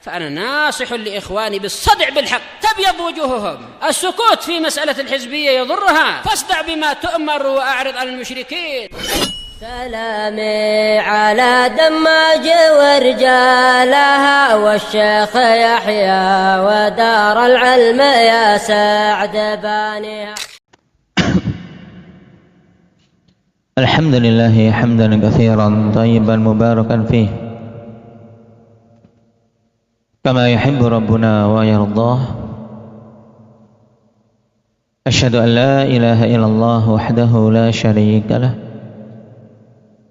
فأنا ناصح لإخواني بالصدع بالحق تبيض وجوههم. السكوت في مسألة الحزبية يضرها، فاصدع بما تؤمر وأعرض عن المشركين. سلامي على دماج ورجالها والشيخ يحيى ودار العلم يا سعد بانيها. الحمد لله حمدا كثيرا طيبا مباركا فيه كما يحب ربنا ويرضاه. أشهد أن لا إله إلا الله وحده لا شريك له،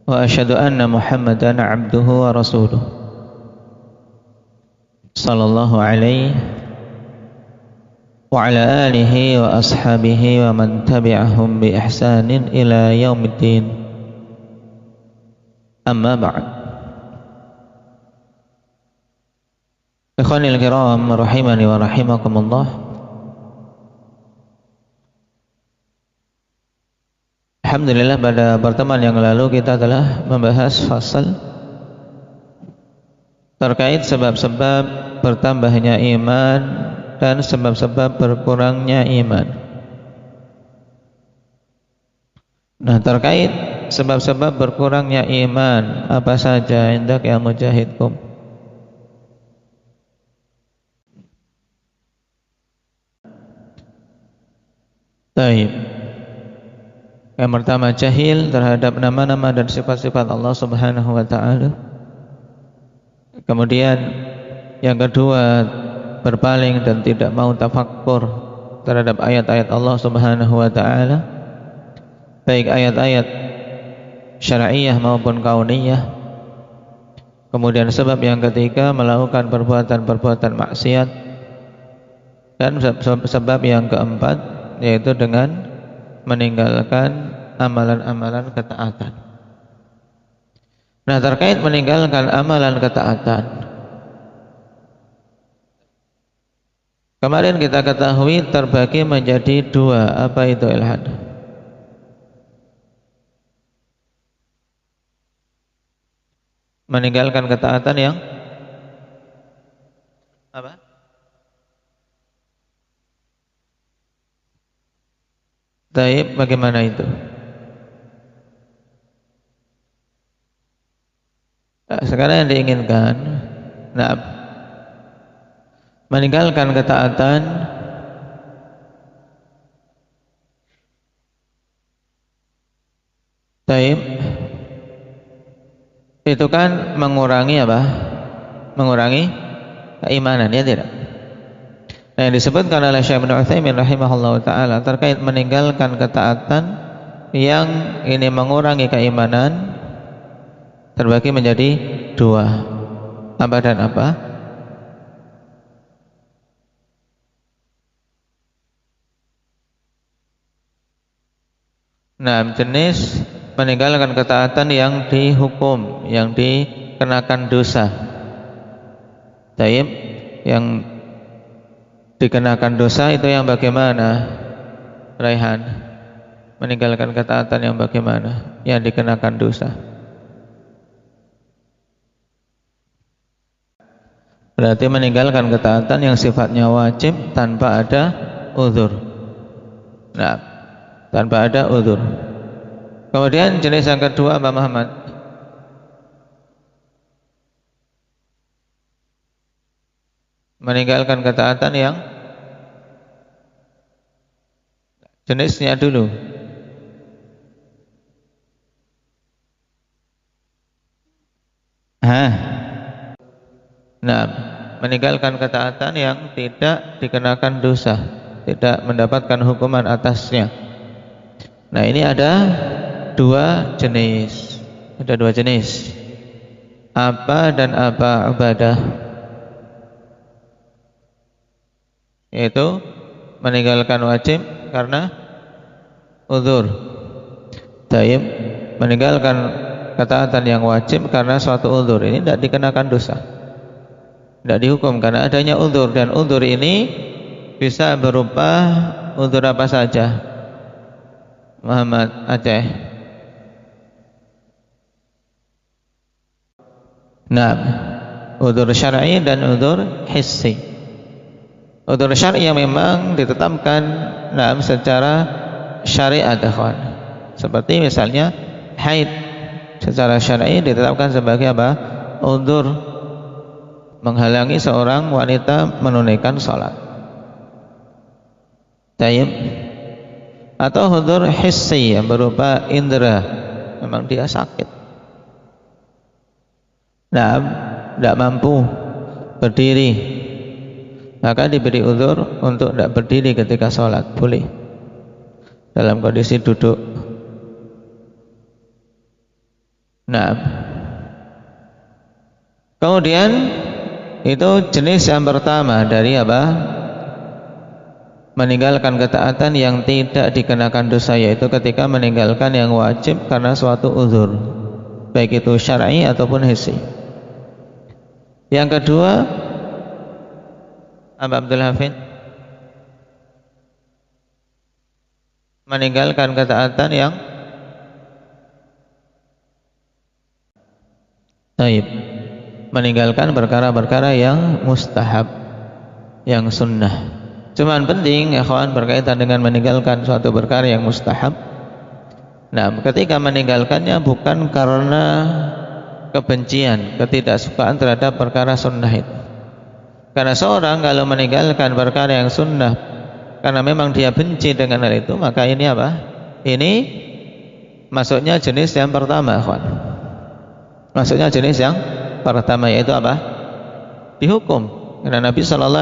وأشهد أن محمدا عبده ورسوله صلى الله عليه وعلى آله وأصحابه ومن تبعهم بإحسان إلى يوم الدين. أما بعد، ikhwanil kiram rahimani wa rahimakumullah. Alhamdulillah, pada pertemuan yang lalu kita telah membahas fasal terkait sebab-sebab bertambahnya iman dan sebab-sebab berkurangnya iman. Nah, terkait sebab-sebab berkurangnya iman apa saja hendak ya mujahidkum? Baik. Yang pertama, jahil terhadap nama-nama dan sifat-sifat Allah Subhanahu wa taala. Kemudian yang kedua, berpaling dan tidak mau tafakkur terhadap ayat-ayat Allah Subhanahu wa taala, baik ayat-ayat syar'iyyah maupun kauniyah. Kemudian sebab yang ketiga, melakukan perbuatan-perbuatan maksiat. Dan sebab yang keempat, yaitu dengan meninggalkan amalan-amalan ketaatan. Nah, terkait meninggalkan amalan ketaatan, kemarin kita ketahui terbagi menjadi dua. Apa itu, Ilhan? Meninggalkan ketaatan yang apa? Taib, bagaimana itu? Nah, sekarang yang diinginkan, nah, meninggalkan ketaatan taib itu kan mengurangi apa? Mengurangi keimanan, ya tidak? Nah, yang disebutkan oleh Syekh Ibnu Utsaimin rahimahullah ta'ala terkait meninggalkan ketaatan yang ini mengurangi keimanan terbagi menjadi dua. Apa dan apa? Nah, jenis meninggalkan ketaatan yang dihukum, yang dikenakan dosa. Taib, yang dikenakan dosa itu yang bagaimana, Raihan? Meninggalkan ketaatan yang bagaimana? Yang dikenakan dosa. Berarti meninggalkan ketaatan yang sifatnya wajib tanpa ada uzur. Nah, tanpa ada uzur. Kemudian jenis yang kedua, Pak Muhammad, meninggalkan ketaatan yang jenisnya dulu. Nah, meninggalkan ketaatan yang tidak dikenakan dosa, tidak mendapatkan hukuman atasnya. Nah, ini ada dua jenis. Ada dua jenis. Apa dan apa ibadah? Yaitu meninggalkan wajib karena uzur. Taib, meninggalkan ketaatan yang wajib karena suatu uzur. Ini tidak dikenakan dosa, tidak dihukum karena adanya uzur. Dan uzur ini bisa berupa uzur apa saja, Muhammad Aceh? Nah, udzur syar'i dan udzur hissi. Udzur syar'i yang memang ditetapkan secara syariat, ikhwan. Seperti misalnya haid, secara syar'i ditetapkan sebagai apa? Udzur, menghalangi seorang wanita menunaikan salat. Tayyib. Atau udzur hissi yang berupa indera, memang dia sakit, tidak mampu berdiri, maka diberi udzur untuk tidak berdiri ketika sholat, boleh dalam kondisi duduk. Kemudian itu jenis yang pertama dari apa? Meninggalkan ketaatan yang tidak dikenakan dosa, yaitu ketika meninggalkan yang wajib karena suatu uzur, baik itu syar'i ataupun hissi. Yang kedua, Abdul Hafid, meninggalkan ketaatan yang meninggalkan perkara-perkara yang mustahab, yang sunnah. Cuman penting, ya kawan, berkaitan dengan meninggalkan suatu perkara yang mustahab. Ketika meninggalkannya bukan karena kebencian, ketidaksukaan terhadap perkara sunnah itu. Karena seorang kalau meninggalkan perkara yang sunnah karena memang dia benci dengan hal itu, maka ini apa? Ini masuknya jenis yang pertama, kawan. Masuknya jenis yang pertama, yaitu apa? Dihukum. Karena Nabi SAW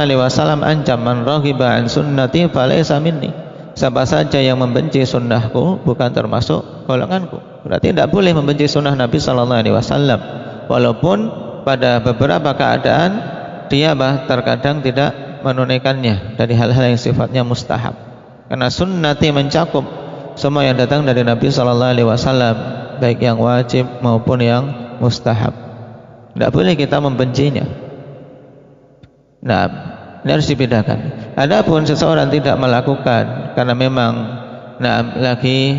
ancam, man raghiba an sunnati falaysa minni. Siapa saja yang membenci sunnahku bukan termasuk golonganku. Berarti tidak boleh membenci sunnah Nabi SAW, walaupun pada beberapa keadaan dia terkadang tidak menunaikannya dari hal-hal yang sifatnya mustahab. Karena sunnati mencakup semua yang datang dari Nabi SAW, baik yang wajib maupun yang mustahab. Tidak boleh kita membencinya. Ini harus dibedakan. Adapun seseorang tidak melakukan karena memang lagi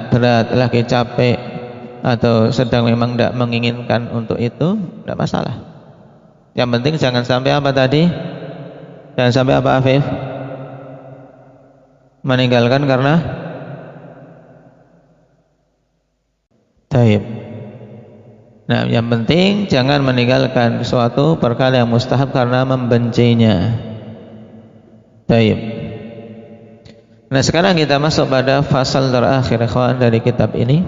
berat, lagi capek, atau sedang memang tidak menginginkan untuk itu, tidak masalah. Yang penting jangan sampai apa tadi? Jangan sampai apa, Afif? Meninggalkan karena taib. Yang penting jangan meninggalkan suatu perkara yang mustahab karena membencinya. Taib. Sekarang kita masuk pada fasal terakhir, ikhwan, dari kitab ini.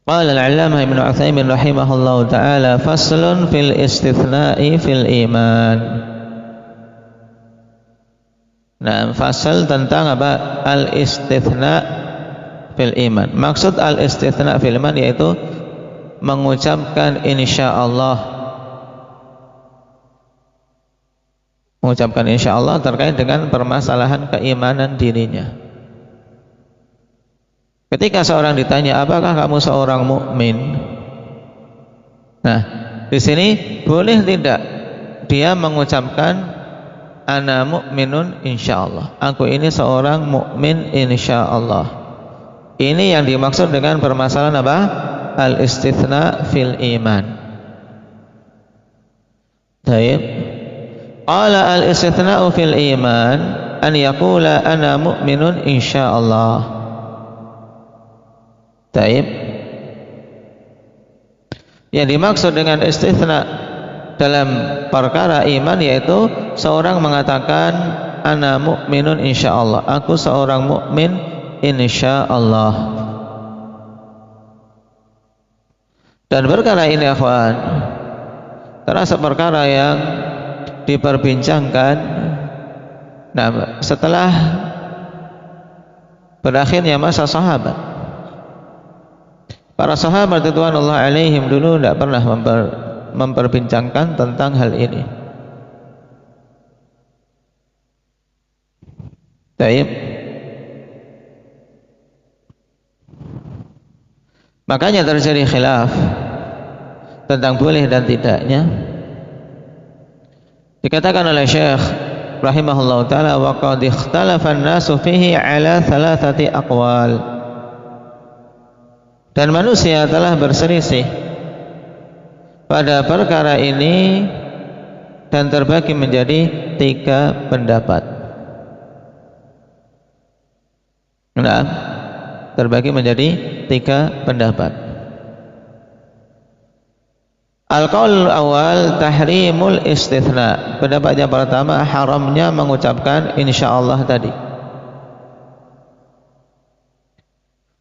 Qala al-'allamah Ibnu Utsaimin rahimahullahu taala, faslun fil istitsna'i fil iman. Fasal tentang apa? Al-istitsna' fil iman. Maksud al-istitsna fil iman yaitu mengucapkan insyaallah. Mengucapkan insyaallah terkait dengan permasalahan keimanan dirinya. Ketika seorang ditanya, apakah kamu seorang mukmin? Di sini boleh tidak dia mengucapkan ana mukminun insyaallah. Aku ini seorang mukmin insyaallah. Ini yang dimaksud dengan permasalahan apa? Al-istitsna fil iman. Baik. Qala al-istithna'u fil iman an yaqula ana mu'minun insyaallah. Baik. Yang dimaksud dengan istitsna dalam perkara iman yaitu seorang mengatakan ana mu'minun insyaallah. Aku seorang mukmin insyaallah. Dan perkara ini, akhwan, terasa perkara yang diperbincangkan setelah berakhirnya masa sahabat. Para sahabat radhiyallahu alaihim dulu tidak pernah memperbincangkan tentang hal ini. Baik. Makanya terjadi khilaf tentang boleh dan tidaknya. Dikatakan oleh Syekh rahimahullahu taala, wa qad ikhtalafa an-nasu fihi ala thalathati aqwal. Dan manusia telah berselisih pada perkara ini dan terbagi menjadi 3 pendapat. Nah, terbagi menjadi 3 pendapat. Al-qaul awal tahrimul istitsna. Pendapat yang pertama, haramnya mengucapkan insyaallah tadi.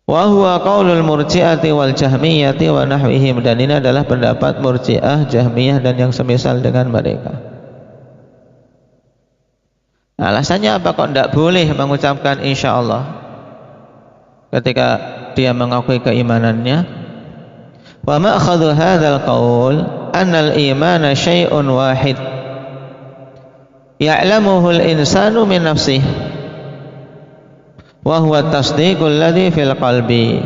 Wa huwa qaulul murji'ati wal jahmiyati wa nahwihim, dan ini adalah pendapat murji'ah, jahmiyah dan yang semisal dengan mereka. Alasannya apa kok tidak boleh mengucapkan insyaallah ketika dia mengakui keimanannya? Wa ma'khadhu hadzal qaul anna al-imana syai'un wahid ya'lamuhu al-insanu min nafsihi wa huwa tasdiqul ladzi fil qalbi.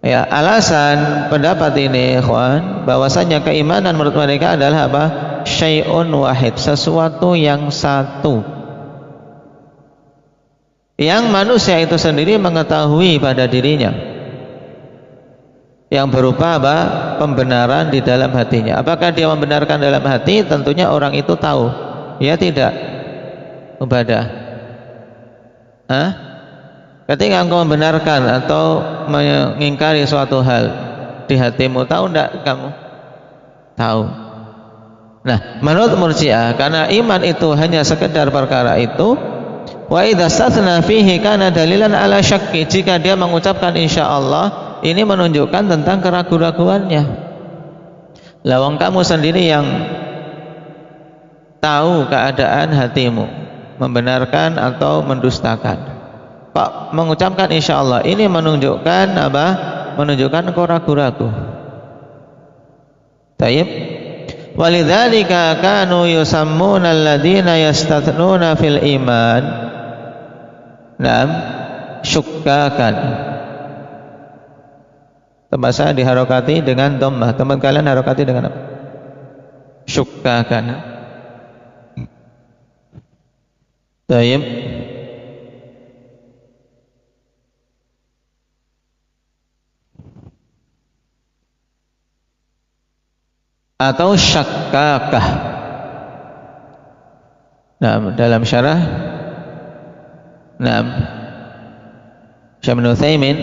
Ya, alasan pendapat ini ikhwan, bahwasanya keimanan menurut mereka adalah apa? Syai'un wahid, sesuatu yang satu, yang manusia itu sendiri mengetahui pada dirinya, yang berupa apa? Pembenaran di dalam hatinya. Apakah dia membenarkan dalam hati? Tentunya orang itu tahu. Ya tidak? Mubadah. Ketika engkau membenarkan atau mengingkari suatu hal di hatimu, tahu tidak kamu? Tahu. Nah, menurut Murji'ah, karena iman itu hanya sekedar perkara itu, wa idza statsna fihi kana dalilan ala syakki, jika dia mengucapkan insyaallah, ini menunjukkan tentang keraguan-raguannya. Lawang kamu sendiri yang tahu keadaan hatimu, membenarkan atau mendustakan, kok mengucapkan insyaallah, ini menunjukkan apa? Menunjukkan kau ragu-ragu. Tayyib. Walidzalika kanu yusammuna alladziina yastathnuna fil iman syukkakan. Tempat saya diharokati dengan dhammah, teman kalian harokati dengan apa? Syukkakan. Tayyib. Atau syakkakah. Nah, dalam syarah Syekh Ibnu Utsaimin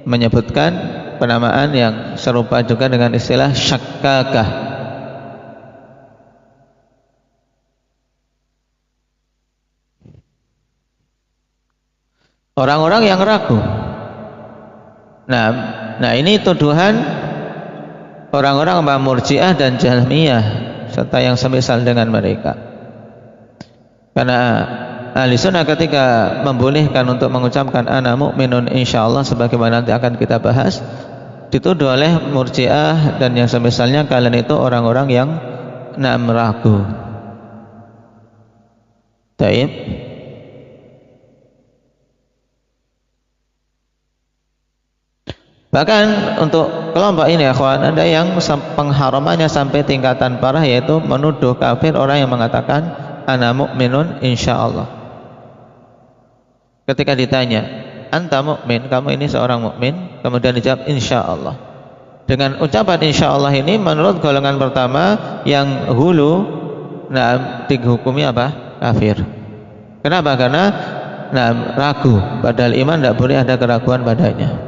menyebutkan penamaan yang serupa juga dengan istilah syakkakah. Orang-orang yang ragu. Nah ini tuduhan orang-orang Murji'ah dan Jahmiyah serta yang semisal dengan mereka. Karena ahli sunnah ketika membolehkan untuk mengucapkan ana mu'minun insyaallah, sebagaimana nanti akan kita bahas, dituduh oleh Murji'ah dan yang semisalnya, kalian itu orang-orang yang ragu. Taib. Bahkan untuk kelompok ini akhwan, ada yang pengharamannya sampai tingkatan parah, yaitu menuduh kafir orang yang mengatakan ana mu'minun insyaallah. Ketika ditanya, anta mu'min, kamu ini seorang mukmin, kemudian dijawab insyaallah. Dengan ucapan insyaallah ini menurut golongan pertama yang hulu, dihukumi apa? Kafir. Kenapa? Karena ragu, padahal iman tidak boleh ada keraguan padanya.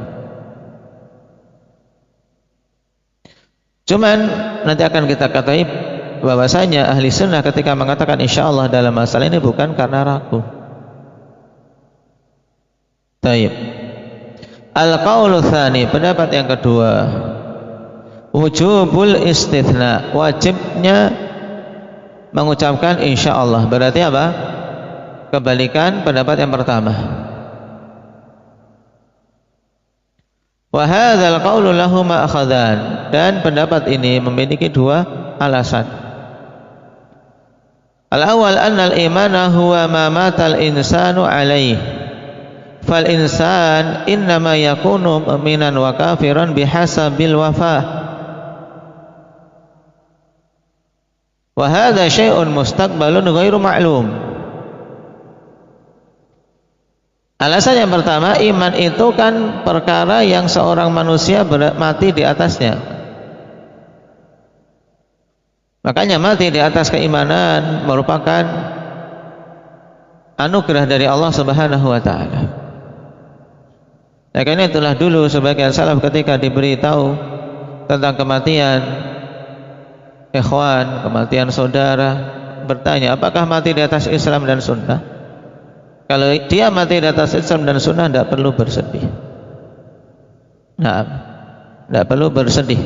Cuman nanti akan kita katakan bahwasanya ahli sunnah ketika mengatakan insyaallah dalam masalah ini bukan karena ragu. Taib. Al-qaulu tsani, pendapat yang kedua, wujubul istitsna, wajibnya mengucapkan insyaallah. Berarti apa? Kebalikan pendapat yang pertama. Wa hadzal qaulu lahu ma'khadhan, dan pendapat ini memiliki 2 alasan. Al-awwal anna al-imana huwa ma mata al-insanu alaihi, fal insan innama yakunu mu'minan wa kafiran bihasabil wafah, wa hadza syai'un mustaqbalun ghairu ma'lum. Alasan yang pertama, iman itu kan perkara yang seorang manusia mati di atasnya. Makanya mati di atas keimanan merupakan anugerah dari Allah Subhanahu wa taala. Karena itulah dulu sebagian salaf ketika diberitahu tentang kematian ikhwan, kematian saudara, bertanya, apakah mati di atas Islam dan sunnah? Kalau dia mati di atas Islam dan sunnah, tidak perlu bersedih. Nah, tidak perlu bersedih.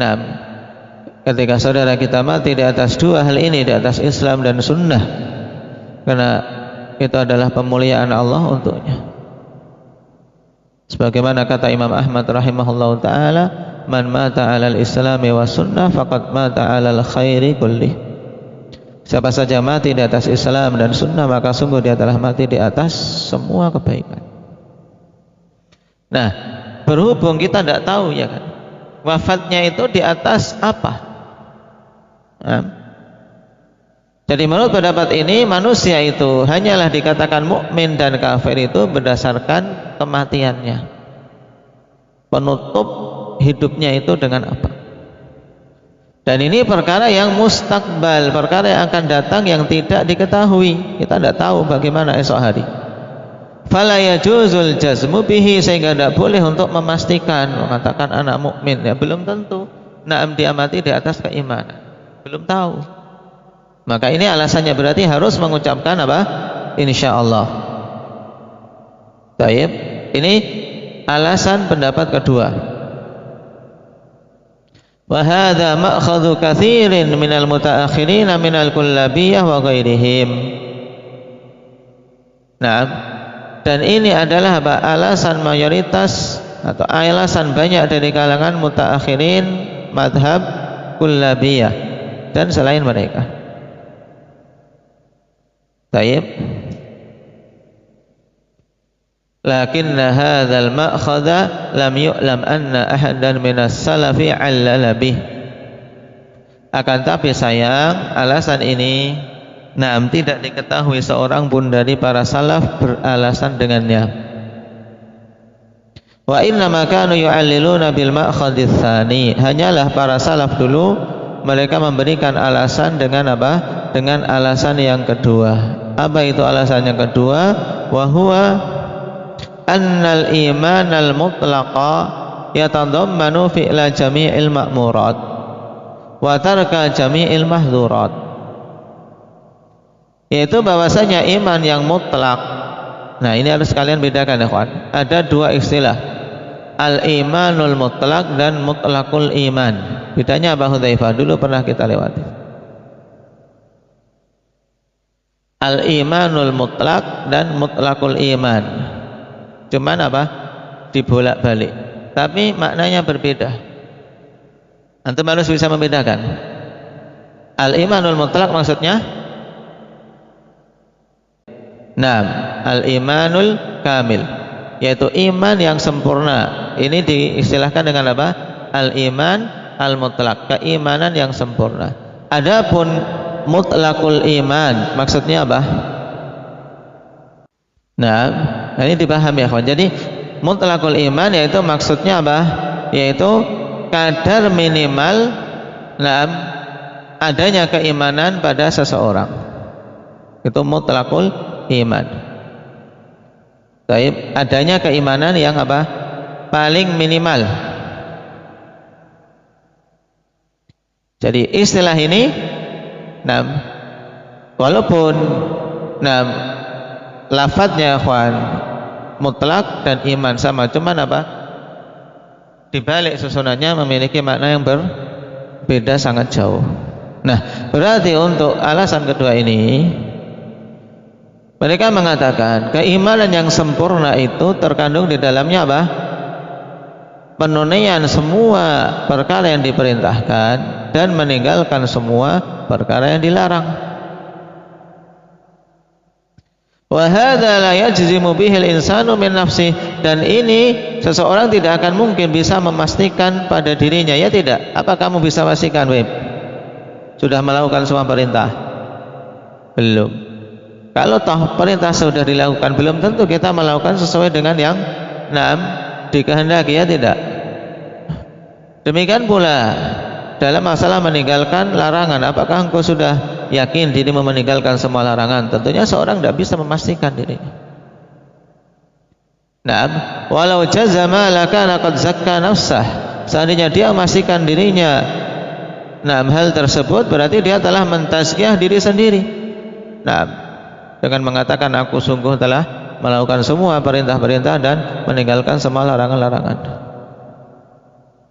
Nah, ketika saudara kita mati di atas dua hal ini, di atas Islam dan sunnah, karena itu adalah pemuliaan Allah untuknya. Sebagaimana kata Imam Ahmad rahimahullahu ta'ala, man mata alal islami wa sunnah faqad mata alal khairi kulli. Siapa saja mati di atas Islam dan sunnah, maka sungguh dia telah mati di atas semua kebaikan. Nah, berhubung kita tidak tahu ya kan, wafatnya itu di atas apa? Nah, jadi menurut pendapat ini, manusia itu hanyalah dikatakan mukmin dan kafir itu berdasarkan kematiannya. Penutup hidupnya itu dengan apa? Dan ini perkara yang mustakbal, perkara yang akan datang yang tidak diketahui. Kita tidak tahu bagaimana esok hari. Fala yajuzul jazmu bihi, sehingga tidak boleh untuk memastikan, mengatakan anak mukmin, ya belum tentu. Naam dia mati di atas keimanan, belum tahu. Maka ini alasannya berarti harus mengucapkan apa? Insyaallah. Baik, ini alasan pendapat kedua. Wa hadza ma'khadhu katsirin minal mutaakhirin minal kullabiyah wa ghairihim. Nah, dan ini adalah apa? Alasan mayoritas atau alasan banyak dari kalangan mutaakhirin madhab kullabiyah dan selain mereka. Baik. Lakinna hadzal ma'khadha lam yu'lam anna ahadan minas salafi 'allala bih. Akan tapi sayang, alasan ini tidak diketahui seorang pun dari para salaf beralasan dengannya. Wa inna ma kanu yu'alliluna bil ma'khadits tsani. Hanyalah para salaf dulu mereka memberikan alasan dengan apa? Dengan alasan yang kedua. Apa itu alasan yang kedua? Wa huwa annal imanal mutlaqa yatadammanu fi'la jami'il ma'murat wa tarka jami'il mahdhurat. Yaitu bahwasanya iman yang mutlak. Nah, ini harus kalian bedakan ya kawan. Ada dua istilah, al-imanul mutlak dan mutlakul iman. Bedanya apa Hudzaifah? Dulu pernah kita lewati. Al-imanul mutlak dan mutlakul iman. Cuman apa? Dibolak-balik. Tapi maknanya berbeda. Antum harus bisa membedakan. Al-imanul mutlak maksudnya? Nah, al-imanul kamil, yaitu iman yang sempurna. Ini diistilahkan dengan apa? Al-iman al-mutlak, keimanan yang sempurna. Adapun mutlakul iman maksudnya apa? Nah, ini dipahami ya kawan. Jadi mutlakul iman yaitu maksudnya apa? Yaitu kadar minimal adanya keimanan pada seseorang. Itu mutlakul iman. Baik, adanya keimanan yang apa? Paling minimal. Jadi istilah ini walaupun lafadznya ikhwan mutlak dan iman sama, cuman apa? Di balik susunannya memiliki makna yang berbeda sangat jauh. Nah, berarti untuk alasan kedua ini mereka mengatakan keimanan yang sempurna itu terkandung di dalamnya apa? Penunaian semua perkara yang diperintahkan dan meninggalkan semua perkara yang dilarang. Wa hadza la yajzimu bihil insanu min nafsi, dan ini seseorang tidak akan mungkin bisa memastikan pada dirinya, ya tidak? Apa kamu bisa pastikan, Wib? Sudah melakukan semua perintah? Belum. Kalau toh perintah sudah dilakukan, belum tentu kita melakukan sesuai dengan yang dikehendaki, ya tidak? Demikian pula dalam masalah meninggalkan larangan, apakah engkau sudah yakin dirimu meninggalkan semua larangan? Tentunya seorang tidak bisa memastikan dirinya. Nah, walau jazama lakana qad zakka nafsah. Seandainya dia memastikan dirinya hal tersebut, berarti dia telah mentazkiyah diri sendiri. Nah, dengan mengatakan aku sungguh telah melakukan semua perintah-perintah dan meninggalkan semua larangan-larangan.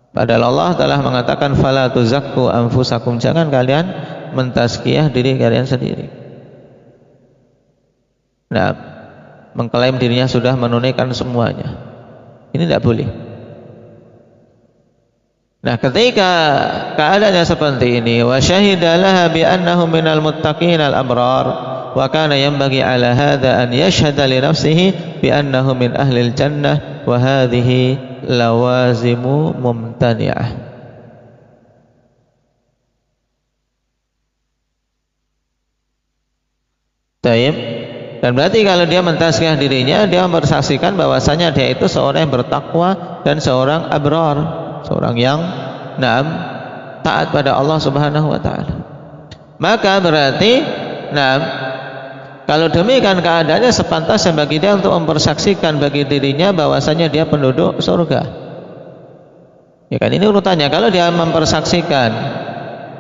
Padahal Allah telah mengatakan fala tuzakku anfusakum, jangan kalian mentazkiyah diri kalian sendiri. Nah, mengklaim dirinya sudah menunaikan semuanya, ini tidak boleh. Nah, ketika keadaannya seperti ini, wa syahida laha bi annahu minal muttaqin al abrar, wa kana yanbaghi ala hadha an yashhada li nafsihi bi annahu min ahli al jannah, wa hadhihi lawazimu mumtani'ah. Taib. Dan berarti kalau dia mentazkiyah dirinya, dia mempersaksikan bahwasanya dia itu seorang yang bertakwa dan seorang abrar, seorang yang taat pada Allah Subhanahu wa taala. Maka berarti kalau demikian keadaannya, sepantasnya bagi dia untuk mempersaksikan bagi dirinya bahwasanya dia penduduk surga. Ya kan, ini urutannya. Kalau dia mempersaksikan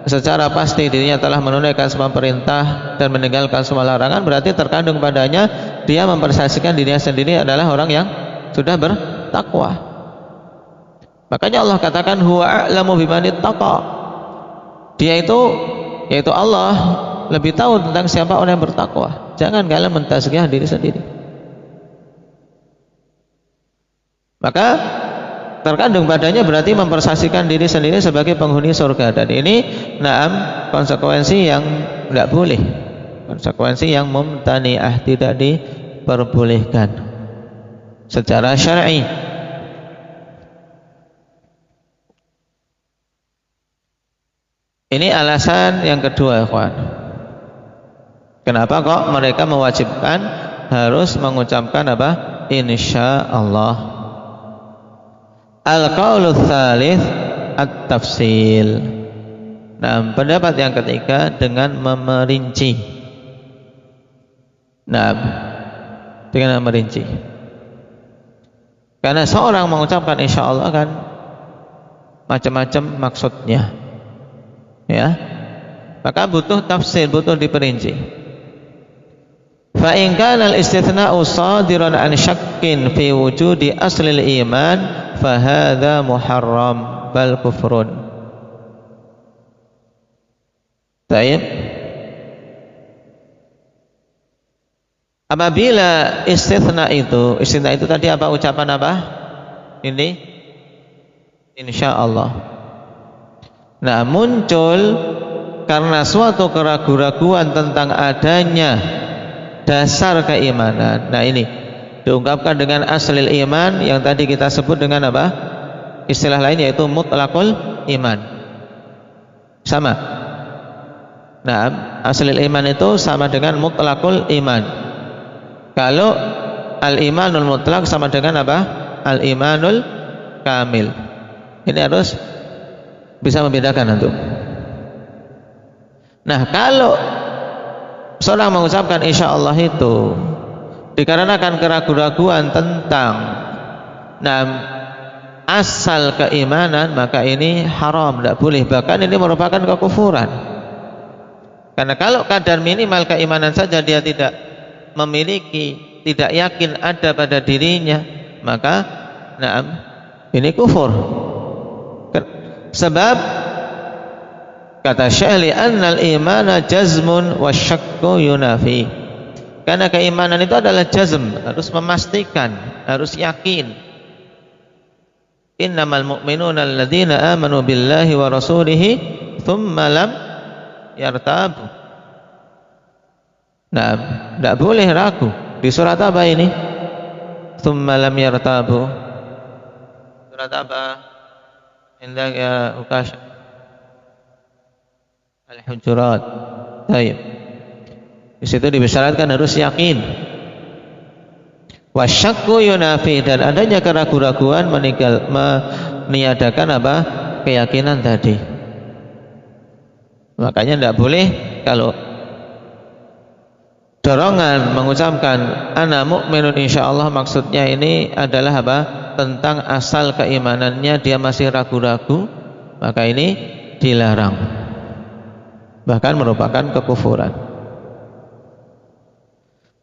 secara pasti dirinya telah menunaikan semua perintah dan meninggalkan semua larangan, berarti terkandung padanya dia mempersaksikan dirinya sendiri adalah orang yang sudah bertakwa. Makanya Allah katakan huwa a'lamu bimanittaqa. Dia itu, yaitu Allah, lebih tahu tentang siapa orang yang bertakwa. Jangan kalian mentazkiyah diri sendiri. Maka terkandung padanya berarti mempersaksikan diri sendiri sebagai penghuni surga, dan ini konsekuensi yang tidak boleh, konsekuensi yang mumtani'ah, tidak diperbolehkan secara syar'i. Ini alasan yang kedua, ikhwan. Kenapa kok mereka mewajibkan harus mengucapkan apa? Insyaallah. Al-qaulu tsalits at-tafsil. Nah, pendapat yang ketiga dengan memerinci. Nah, dengan memerinci. Karena seorang mengucapkan insyaallah kan macam-macam maksudnya. Ya. Maka butuh tafsir, butuh diperinci. Fa in kana al-istithna'u shadiran an syakkin fi wujudi aslil iman fa hadza muharram bal kufrun. Baik. Apabila istitsna itu tadi apa, ucapan apa? Ini insyaallah. Nah, muncul karena suatu keraguan-raguan tentang adanya dasar keimanan. Nah, ini diungkapkan dengan aslil iman yang tadi kita sebut dengan apa? Istilah lain yaitu mutlaqul iman. Sama. Nah, aslil iman itu sama dengan mutlaqul iman. Kalau al-imanul mutlaq sama dengan apa? Al-imanul kamil. Ini harus bisa membedakan antum. Nah, kalau seorang mengucapkan insyaallah itu dikarenakan keraguan-raguan tentang asal keimanan, maka ini haram, tidak boleh, bahkan ini merupakan kekufuran. Karena kalau kadar minimal keimanan saja dia tidak memiliki, tidak yakin ada pada dirinya, maka ini kufur. Sebab kata Syekh annal imana jazmun wasyakku yunafi. Karena keimanan itu adalah jazm, harus memastikan, harus yakin. Innamal mu'minuna alladzina amanu billahi wa rasulihi thumma lam yartabu. Nah, tidak boleh ragu. Di surat apa ini? Thumma lam yartabu. Surat apa? Indah ya Ukash Al-Hujurat. Baik. Di situ dibisyaratkan harus yakin. Wasyakku yunafi, dan adanya keraguan-raguan meniadakan apa? Keyakinan tadi. Makanya tidak boleh kalau dorongan mengucapkan ana mukminun insyaallah, maksudnya ini adalah apa? Tentang asal keimanannya dia masih ragu-ragu, maka ini dilarang, bahkan merupakan kekufuran.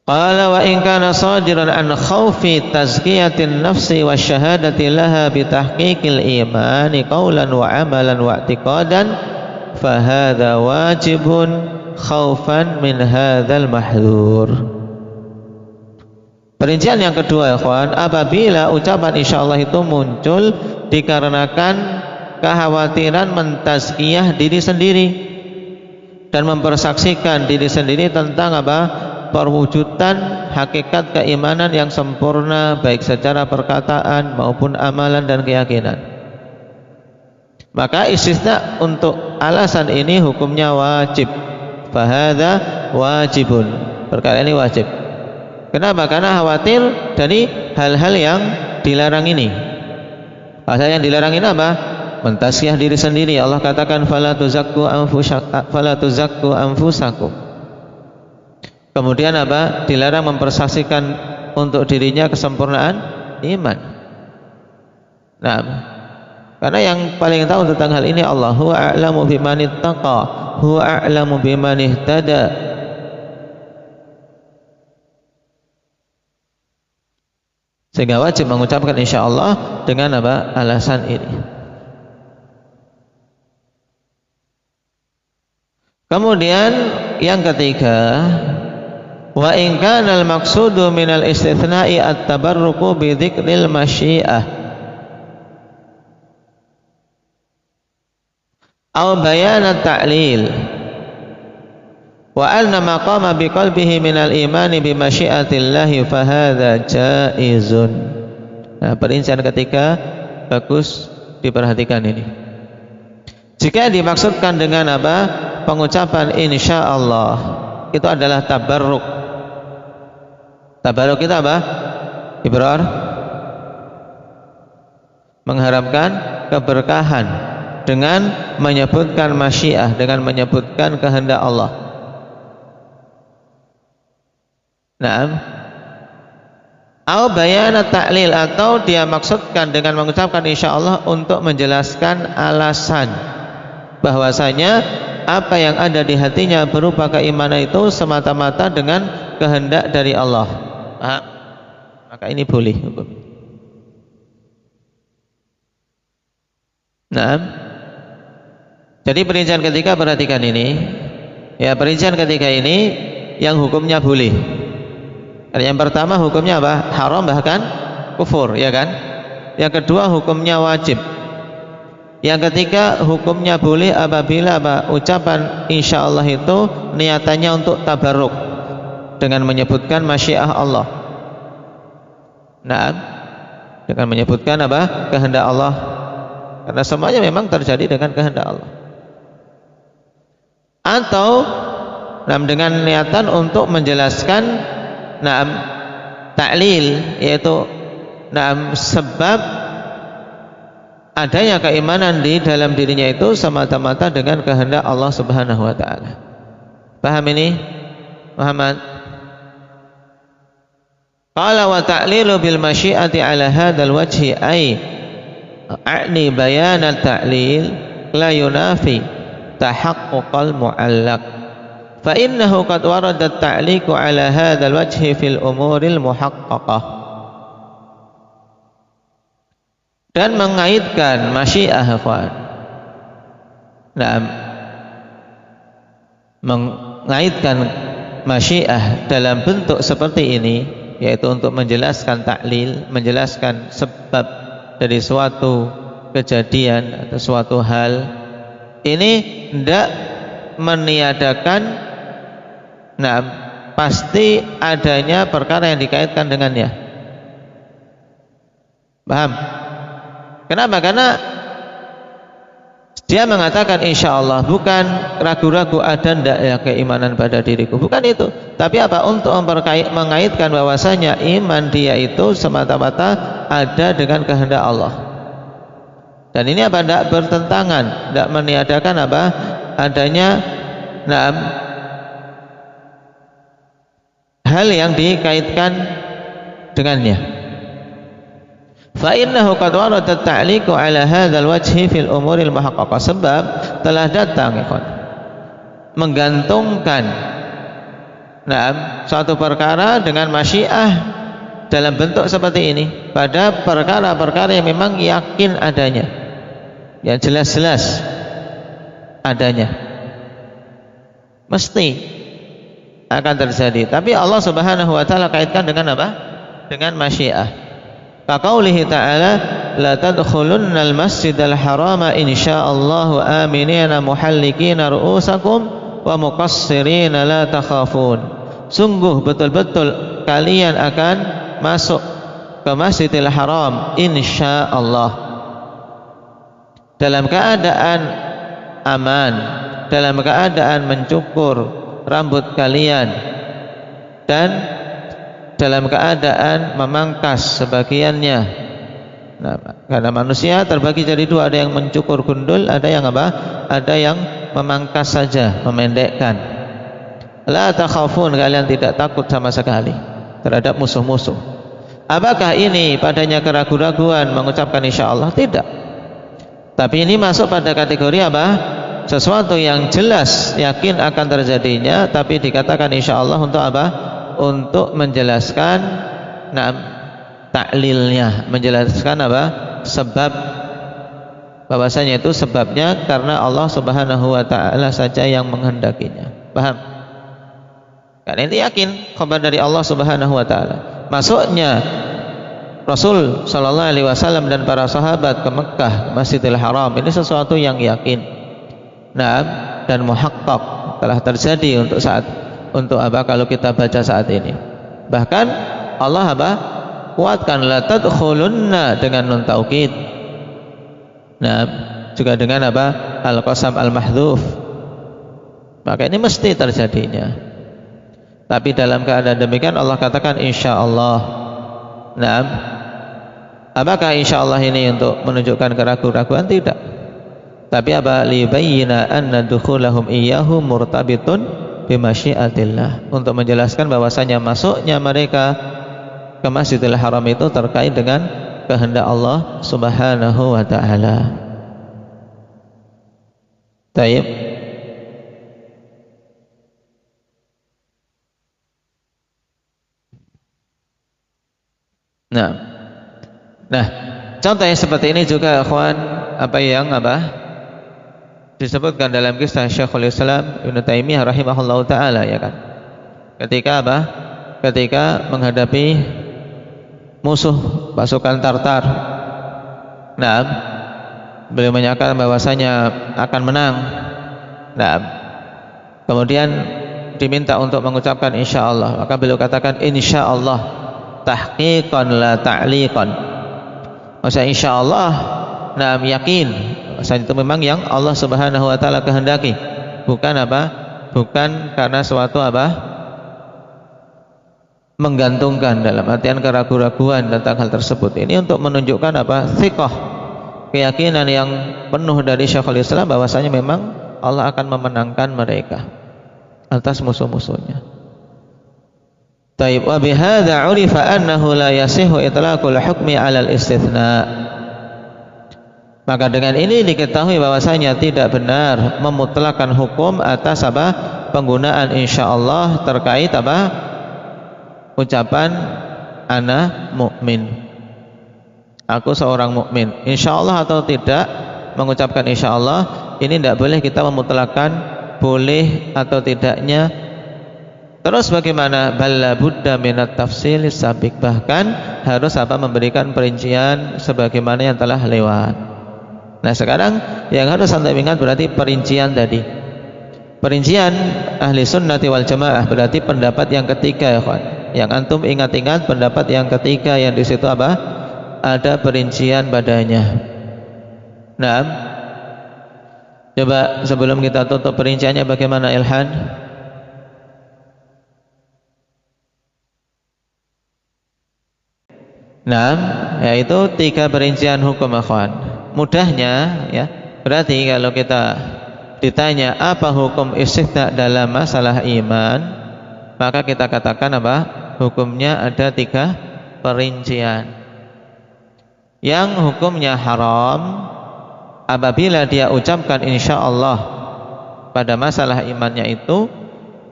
Qala wa in kana sadiran an khaufi tazkiyatin nafsi wa syahadati laha bi tahqiqil imani qawlan wa amalan wa i'tiqadan fa hadza wajibun khaufan min hadzal mahdhur. Perincian yang kedua ya kawan, apabila ucapan insyaallah itu muncul dikarenakan kekhawatiran mentazkiyah diri sendiri dan mempersaksikan diri sendiri tentang apa? Perwujudan hakikat keimanan yang sempurna baik secara perkataan maupun amalan dan keyakinan. Maka istisna untuk alasan ini hukumnya wajib. Fahadha wajibun, perkara ini wajib. Kenapa? Karena khawatir dari hal-hal yang dilarang ini. Hal yang dilarang ini apa? Mentazkiyah diri sendiri. Allah katakan fala tuzakku anfusakum. Kemudian apa? Dilarang mempersaksikan untuk dirinya kesempurnaan iman. Nah, karena yang paling tahu tentang hal ini Allah. Huwa a'lamu biman ittaqa, huwa a'lamu biman ihtada. Sehingga wajib mengucapkan insyaallah dengan apa? Alasan ini. Kemudian yang ketiga, wa in kana al-maqsudu minal istitsna'i at-tabarruku bi dzikril masyiah aw bayan at-ta'lil wa anna maqama bi qalbihi minal imani bi masyiatillahi fa hadza jaizun. Nah, perincian ketiga bagus diperhatikan ini. Jika dimaksudkan dengan apa? Pengucapan insyaallah itu adalah tabarruk. Tabarruk itu apa? Ibrar, mengharapkan keberkahan dengan menyebutkan masyiah, dengan menyebutkan kehendak Allah. Naam. Au bayan ta'lil, atau dia maksudkan dengan mengucapkan insyaallah untuk menjelaskan alasan bahwasanya apa yang ada di hatinya berupa keimanan itu semata-mata dengan kehendak dari Allah. Maka ini boleh hukum. Nah, jadi perincian ketiga perhatikan ini. Ya, perincian ketiga ini yang hukumnya boleh. Yang pertama hukumnya apa? Haram bahkan kufur, ya kan? Yang kedua hukumnya wajib. Yang ketiga hukumnya boleh apabila apa? Ucapan insyaallah itu niatannya untuk tabarruk dengan menyebutkan masyiah Allah. Nah, dengan menyebutkan apa? Kehendak Allah. Karena semuanya memang terjadi dengan kehendak Allah. Atau dengan niatan untuk menjelaskan ta'lil, yaitu sebab adanya keimanan di dalam dirinya itu semata-mata dengan kehendak Allah Subhanahu wa taala. Paham ini, Muhammad? Qala wa ta'lilu bil masyiati ala hadzal wajhi ay a'ni bayan at-ta'lil la yunafi tahaqquqal mu'allaq. Fa innahu qad warada at-ta'liqu ala hadzal wajhi fil umuril muhaqqaqah. Dan mengaitkan masyiah, mengaitkan masyiah dalam bentuk seperti ini, yaitu untuk menjelaskan taklil, menjelaskan sebab dari suatu kejadian atau suatu hal, ini tidak meniadakan pasti adanya perkara yang dikaitkan dengannya. Paham? Kenapa? Karena dia mengatakan insyaallah, bukan ragu-ragu ada ndak ya keimanan pada diriku, bukan itu. Tapi apa? Untuk mengaitkan bahwasanya iman dia itu semata-mata ada dengan kehendak Allah. Dan ini apa? Ndak bertentangan, ndak meniadakan apa? adanya hal yang dikaitkan dengannya. Fa innahu qad warada at-ta'liqu ala hadzal wajhi fil umuril muhaqqaqah, sebab telah datang menggantungkan suatu perkara dengan masyiah dalam bentuk seperti ini pada perkara-perkara yang memang yakin adanya, yang jelas-jelas adanya, mesti akan terjadi. Tapi Allah Subhanahu wa taala kaitkan dengan apa? Dengan masyiah. Kaqaulihi ta'ala, la tadkhulunnal masjidal harama insyaallahu aminina muhallikina ru'usakum wa muqassirina la takhafun. Sungguh betul-betul kalian akan masuk ke Masjidil Haram insyaallah dalam keadaan aman, dalam keadaan mencukur rambut kalian dan dalam keadaan memangkas sebagiannya. Nah, karena manusia terbagi jadi dua, ada yang mencukur gundul, ada yang apa? Ada yang memangkas saja, memendekkan. La takhafun, kalian tidak takut sama sekali terhadap musuh-musuh. Apakah ini padanya keraguan-raguan mengucapkan insyaallah? Tidak. Tapi ini masuk pada kategori apa? Sesuatu yang jelas yakin akan terjadinya, tapi dikatakan insyaallah untuk apa? Untuk menjelaskan taklilnya, menjelaskan apa? Sebab, bahwasanya itu sebabnya karena Allah Subhanahu wa taala saja yang menghendakinya. Paham? Karena ini yakin khabar dari Allah Subhanahu wa taala. Masuknya Rasul sallallahu alaihi wasallam dan para sahabat ke Mekah, Masjidil Haram, ini sesuatu yang yakin. Dan muhaqqaq telah terjadi untuk apa kalau kita baca saat ini. Bahkan Allah apa? Kuatkan la tadkhulunna dengan nun taukid. Juga dengan apa? Al-qasam al-mahdhuf. Maka ini mesti terjadinya. Tapi dalam keadaan demikian Allah katakan insyaallah. Apakah insyaallah ini untuk menunjukkan keraguan-raguan? Tidak. Tapi apa? Libayyina anna dukhulahum iyyahu murtabitun bimasyiatillah, untuk menjelaskan bahwasanya masuknya mereka ke Masjidil Haram itu terkait dengan kehendak Allah Subhanahu wa taala. Baik. Nah, contoh yang seperti ini juga ikhwan, disebutkan dalam kisah Syekhul Islam Ibnu Taimiyah rahimahullahu taala, ya kan. Ketika menghadapi musuh pasukan Tartar. Beliau menyatakan bahwasanya akan menang. Kemudian diminta untuk mengucapkan insyaallah, maka beliau katakan insyaallah tahqiqan la ta'liqan. Maksudnya insyaallah yakin, maksudnya itu memang yang Allah Subhanahu wa taala kehendaki, bukan apa? Bukan karena suatu menggantungkan dalam artian keraguan-raguan tentang hal tersebut. Ini untuk menunjukkan thiqah, keyakinan yang penuh dari Syekhul Islam bahwasanya memang Allah akan memenangkan mereka atas musuh-musuhnya. Taib wa bihadza 'urifa annahu la yasihu itlaqul hukmi 'alal istitsna. Maka dengan ini diketahui bahwasanya tidak benar memutlakkan hukum atas penggunaan insyaallah terkait ucapan ana mukmin, aku seorang mukmin. Insyaallah atau tidak mengucapkan insyaallah, ini tidak boleh kita memutlakkan boleh atau tidaknya. Terus bagaimana? Balla budda minat tafsilis sabiq, bahkan harus memberikan perincian sebagaimana yang telah lewat. Nah, sekarang yang harus Anda ingat berarti perincian tadi. Perincian ahli sunnati wal jamaah berarti pendapat yang ketiga, ya kawan. Yang antum ingat-ingat pendapat yang ketiga yang di situ ada perincian padanya. Nah, coba sebelum kita tutup perinciannya bagaimana, Ilhan? Nah, yaitu 3 perincian hukum, akhwan. Mudahnya ya, berarti kalau kita ditanya apa hukum istithna dalam masalah iman, maka kita katakan apa? Hukumnya ada 3 perincian. Yang hukumnya haram apabila dia ucapkan insyaallah pada masalah imannya itu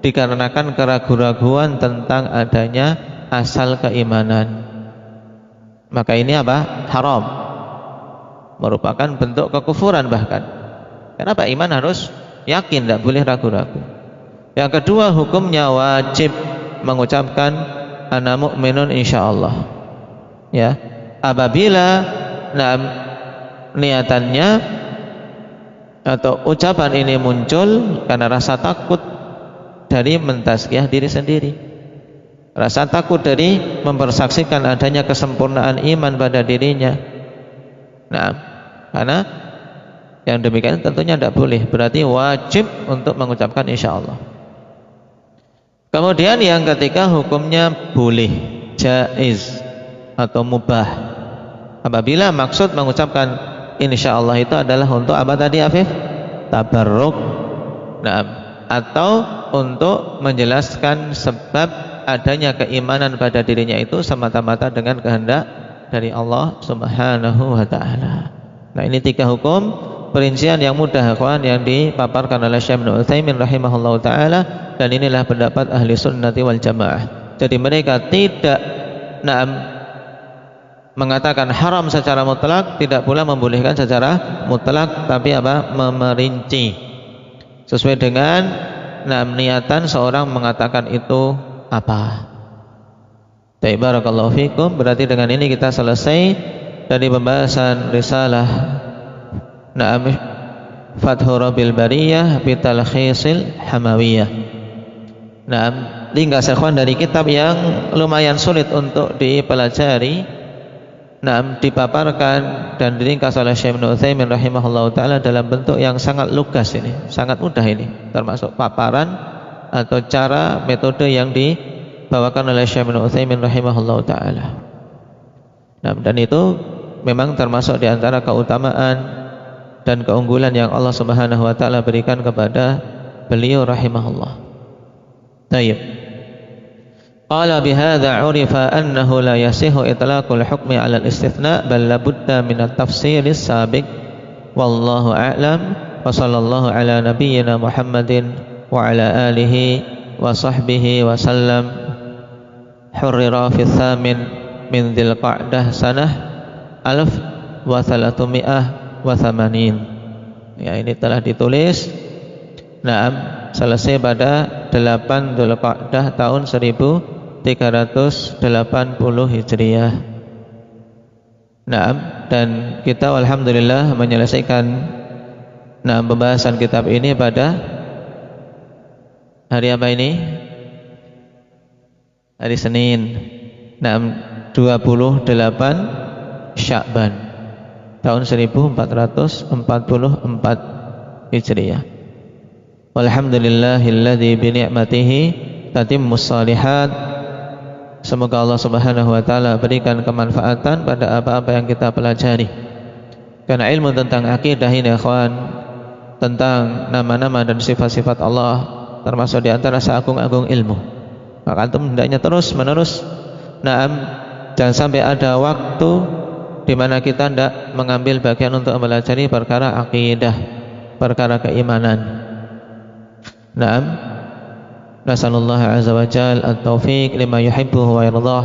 dikarenakan keraguan-raguan tentang adanya asal keimanan. Maka ini apa? Haram. Merupakan bentuk kekufuran bahkan. Kenapa? Iman harus yakin, tidak boleh ragu-ragu. Yang kedua, hukumnya wajib mengucapkan ana mu'minun insyaallah. Ya. Apabila niatannya atau ucapan ini muncul karena rasa takut dari mentazkiyah diri sendiri, rasa takut dari mempersaksikan adanya kesempurnaan iman pada dirinya. Nah, karena yang demikian tentunya tidak boleh, berarti wajib untuk mengucapkan insyaallah. Kemudian yang ketiga, hukumnya boleh, jaiz atau mubah apabila maksud mengucapkan insyaallah itu adalah untuk apa tadi Afif? Tabarruk. Nah, atau untuk menjelaskan sebab adanya keimanan pada dirinya itu semata-mata dengan kehendak dari Allah Subhanahu wa taala. Nah, ini 3 hukum perincian yang mudah kawan yang dipaparkan oleh Syekh Ibnu Utsaimin rahimahullahu taala, dan inilah pendapat ahli sunnati wal jamaah. Jadi mereka tidak mengatakan haram secara mutlak, tidak pula membolehkan secara mutlak, tapi apa? Memerinci sesuai dengan niatan seorang mengatakan itu apa. Baik, barakallahu fikum. Berarti dengan ini kita selesai dari pembahasan risalah Fathur Rabbil Bariyah bi Talkhisil Hamawiyah. Ringkas ikhwan dari kitab yang lumayan sulit untuk dipelajari, dipaparkan dan diringkas oleh Syekh Ibnu Utsaimin rahimahullahu taala dalam bentuk yang sangat lugas ini, sangat mudah ini, termasuk paparan atau cara metode yang dibawakan oleh Syekh Ibnu Utsaimin rahimahullahu taala. Dan itu memang termasuk di antara keutamaan dan keunggulan yang Allah Subhanahu wa taala berikan kepada beliau rahimahullah. Baik. Qala bihadza 'urifa annahu la yasihu itlaqul hukmi 'ala al-istithna bal la budda min at-tafsil as-sabiq wallahu a'lam wa sallallahu ala nabiyyina Muhammadin wa ala alihi wa sahbihi wa sallam. Hurrira fi tsamin min Dzulqa'dah sanah 1380. Ya, ini telah ditulis selesai pada 8 Dzulqa'dah tahun 1380 Hijriah. Dan kita alhamdulillah menyelesaikan pembahasan kitab ini pada hari apa ini? Hari Senin. 28 Sya'ban tahun 1444 Hijriah. Walhamdulillahilladzi bi ni'matihi tatimmus shalihat. Semoga Allah Subhanahu wa taala berikan kemanfaatan pada apa-apa yang kita pelajari. Karena ilmu tentang akidah ini ikhwan, tentang nama-nama dan sifat-sifat Allah, termasuk di antara seagung-agung ilmu. Maka antum hendaknya terus-menerus jangan sampai ada waktu di mana kita tidak mengambil bagian untuk mempelajari perkara akidah, perkara keimanan. Nasallallahu azza wa jalla at-taufiq lima yuhibbuhu wa yardah.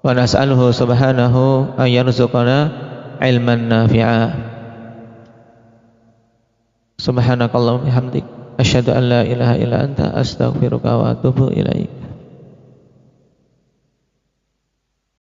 Wa nas'aluhu subhanahu an yarzuqana ilman nafi'a. Subhanakallahumma bihamdik asyhadu an la ilaha illa anta astaghfiruka wa atubu ilaik.